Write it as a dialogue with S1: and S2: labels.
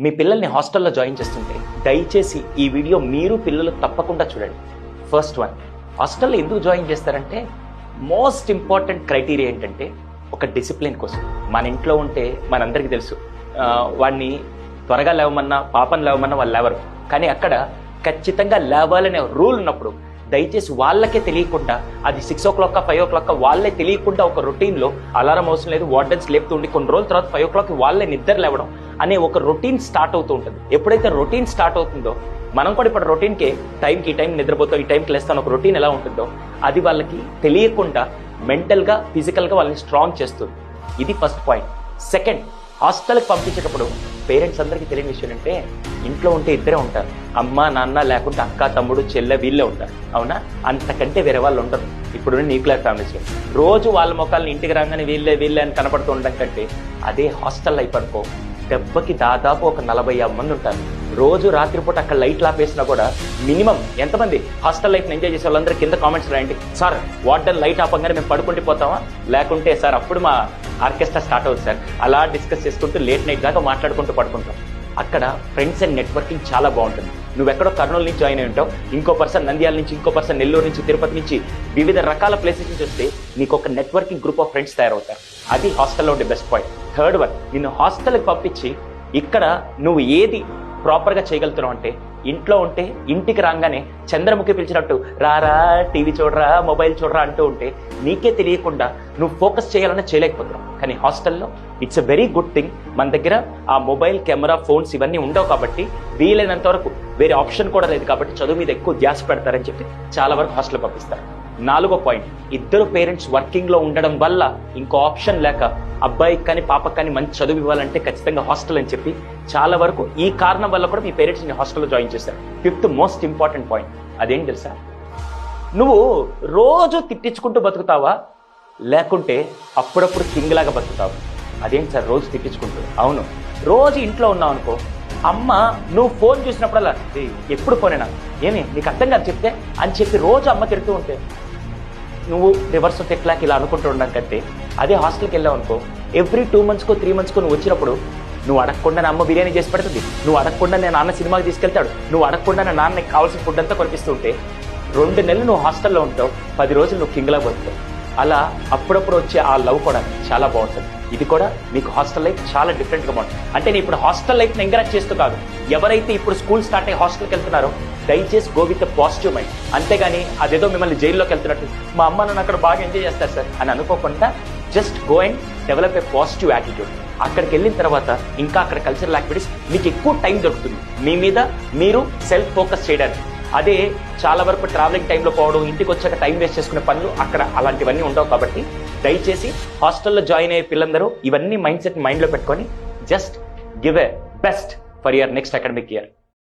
S1: మీ పిల్లల్ని హాస్టల్లో జాయిన్ చేస్తుంటే దయచేసి ఈ వీడియో మీరు పిల్లలు తప్పకుండా చూడండి. ఫస్ట్ వన్, హాస్టల్లో ఎందుకు జాయిన్ చేస్తారంటే మోస్ట్ ఇంపార్టెంట్ క్రైటీరియా ఏంటంటే ఒక డిసిప్లిన్ కోసం. మన ఇంట్లో ఉంటే మనందరికీ తెలుసు, వాడిని త్వరగా లేవమన్నా పాపని లేవమన్నా వాళ్ళు లేవరు. కానీ అక్కడ ఖచ్చితంగా లేవాలనే రూల్ ఉన్నప్పుడు దయచేసి వాళ్ళకే తెలియకుండా, అది 6 o'clock 5 o'clock వాళ్ళే తెలియకుండా ఒక రొటీన్లో అలారం అవసరం లేదు, వార్డెన్స్ లేపుతూ ఉండి కొన్ని రోజుల తర్వాత 5 o'clock వాళ్ళే నిద్ర లేవడం అనే ఒక రొటీన్ స్టార్ట్ అవుతూ ఉంటుంది. ఎప్పుడైతే రొటీన్ స్టార్ట్ అవుతుందో, మనం కూడా ఇప్పుడు రొటీన్కి టైంకి ఈ టైం నిద్రపోతాం, ఈ టైంకి లేస్తాను ఒక రొటీన్ ఎలా ఉంటుందో అది వాళ్ళకి తెలియకుండా మెంటల్గా ఫిజికల్గా వాళ్ళని స్ట్రాంగ్ చేస్తుంది. ఇది ఫస్ట్ పాయింట్. సెకండ్, హాస్టల్కి పంపించేటప్పుడు పేరెంట్స్ అందరికీ తెలియని విషయం అంటే ఇంట్లో ఉంటే ఇద్దరే ఉంటారు, అమ్మ నాన్న లేకుంటే అక్క తమ్ముడు చెల్లె వీళ్ళే ఉంటారు, అవునా? అంతకంటే వేరే వాళ్ళు ఉంటారు. ఇప్పుడు న్యూక్లియర్ ఫ్యామిలీస్లో రోజు వాళ్ళ ముఖాలను ఇంటికి రాగానే వీళ్ళే అని కనపడుతూ ఉండడం కంటే అదే హాస్టల్ లైఫ్ అనుకో, దెబ్బకి దాదాపు ఒక 40-50 మంది ఉంటారు. రోజు రాత్రిపూట అక్కడ లైట్లు ఆపేసినా కూడా మినిమం ఎంతమంది హాస్టల్ లైఫ్ని ఎంజాయ్ చేసే వాళ్ళందరూ కింద కామెంట్స్ రాయండి. సార్ వార్డెన్ లైట్ ఆపంగానే మేము పడుకుంటూ పోతామా, లేకుంటే సార్ అప్పుడు మా ఆర్కెస్ట్రా స్టార్ట్ అవుతుంది సార్, అలా డిస్కస్ చేసుకుంటూ లేట్ నైట్ దాకా మాట్లాడుకుంటూ పడుకుంటాం. అక్కడ ఫ్రెండ్స్ అండ్ నెట్వర్కింగ్ చాలా బాగుంటుంది. నువ్వు ఎక్కడో కర్నూలు నుంచి జాయిన్ అయి ఉంటావు, ఇంకో పర్సన్ నంద్యాల నుంచి, ఇంకో పర్సన్ నెల్లూరు నుంచి, తిరుపతి నుంచి, వివిధ రకాల ప్లేసెస్ నుంచి వస్తే నీకు ఒక నెట్వర్కింగ్ గ్రూప్ ఆఫ్ ఫ్రెండ్స్ తయారవుతారు. అది హాస్టల్లో ఉండే బెస్ట్ పాయింట్. థర్డ్ వన్, నిన్ను హాస్టల్కి పంపించి ఇక్కడ నువ్వు ఏది ప్రాపర్గా చేయగలుగుతున్నావు అంటే, ఇంట్లో ఉంటే ఇంటికి రాగానే చంద్రముఖి పిలిచినట్టు రారా టీవీ చూడరా మొబైల్ చూడరా అంటూ ఉంటే నీకే తెలియకుండా నువ్వు ఫోకస్ చేయాలన్నా చేయలేకపోతున్నావు. కానీ హాస్టల్లో it's a very good thing. మన దగ్గర ఆ మొబైల్ కెమెరా ఫోన్స్ ఇవన్నీ ఉండవు కాబట్టి, వీలైనంత వరకు వేరే ఆప్షన్ కూడా లేదు కాబట్టి చదువు మీద ఎక్కువ ధ్యాస పెడతారని చెప్పి చాలా వరకు హాస్టల్ పంపిస్తారు. 4వ పాయింట్, ఇద్దరు పేరెంట్స్ వర్కింగ్లో ఉండడం వల్ల ఇంకో ఆప్షన్ లేక అబ్బాయికి కానీ పాపకి కానీ మంచి చదువు ఇవ్వాలంటే ఖచ్చితంగా హాస్టల్ అని చెప్పి చాలా వరకు ఈ కారణం వల్ల కూడా మీ పేరెంట్స్ ని హాస్టల్లో జాయిన్ చేశారు. 5th మోస్ట్ ఇంపార్టెంట్ పాయింట్, అదేంటి తెలుసా? నువ్వు రోజు తిట్టించుకుంటూ బతుకుతావా, లేకుంటే అప్పుడప్పుడు కింగ్ లాగా బతుకుతావా? అదేంటి సార్ రోజు తిట్టించుకుంటూ? అవును, రోజు ఇంట్లో ఉన్నావు అనుకో, అమ్మ నువ్వు ఫోన్ చూసినప్పుడల్లా ఎప్పుడు ఫోనేనా, ఏమి నీకు అర్థం కాదు చెప్తే అని చెప్పి రోజు అమ్మ తిడుతూ ఉంటే నువ్వు రివర్స్ తిట్లాకి ఇలా అనుకుంటూ ఉండడం కంటే, అదే హాస్టల్కి వెళ్ళావు అనుకో, ఎవ్రీ 2 months 3 months నువ్వు వచ్చినప్పుడు నువ్వు అడగకుండా నా అమ్మ బిర్యానీ చేసి పెడుతుంది, నువ్వు అడగకుండా నేను నాన్న సినిమాకి తీసుకెళ్తాడు, నువ్వు అడగకుండా నా నాన్నకి కావాల్సిన ఫుడ్ అంతా కొనిపిస్తూ ఉంటే 2 నెలలు నువ్వు హాస్టల్లో ఉంటావు, 10 రోజులు నువ్వు కింగ్లా బతుకుతావు. అలా అప్పుడప్పుడు వచ్చే ఆ లవ్ కూడా చాలా బాగుంటుంది. ఇది కూడా మీకు హాస్టల్ లైఫ్ చాలా డిఫరెంట్గా బాగుంటుంది. అంటే నేను ఇప్పుడు హాస్టల్ లైఫ్ని ఎంకరేజ్ చేస్తూ కాదు, ఎవరైతే ఇప్పుడు స్కూల్ స్టార్ట్ అయ్యి హాస్టల్కి వెళ్తున్నారో దయచేసి గో విత్ పాజిటివ్ మైండ్. అంతేగాని అదేదో మిమ్మల్ని జైల్లోకి వెళ్తున్నట్టు మా అమ్మ నన్ను అక్కడ బాగా ఎంజాయ్ చేస్తారు సార్ అని అనుకోకుండా just go and develop a positive attitude. అక్కడికి వెళ్ళిన తర్వాత ఇంకా అక్కడ కల్చరల్ యాక్టివిటీస్ మీకు ఎక్కువ టైం దొరుకుతుంది మీ మీద మీరు సెల్ఫ్ ఫోకస్ చేయడానికి. అదే చాలా వరకు ట్రావెలింగ్ టైంలో పోవడం, ఇంటికి వచ్చాక టైం వేస్ట్ చేసుకునే పనులు అక్కడ అలాంటివన్నీ ఉండవు. కాబట్టి దయచేసి హాస్టల్లో జాయిన్ అయ్యే పిల్లలందరూ ఇవన్నీ మైండ్ సెట్ మైండ్లో పెట్టుకొని just give a best for your next academic year.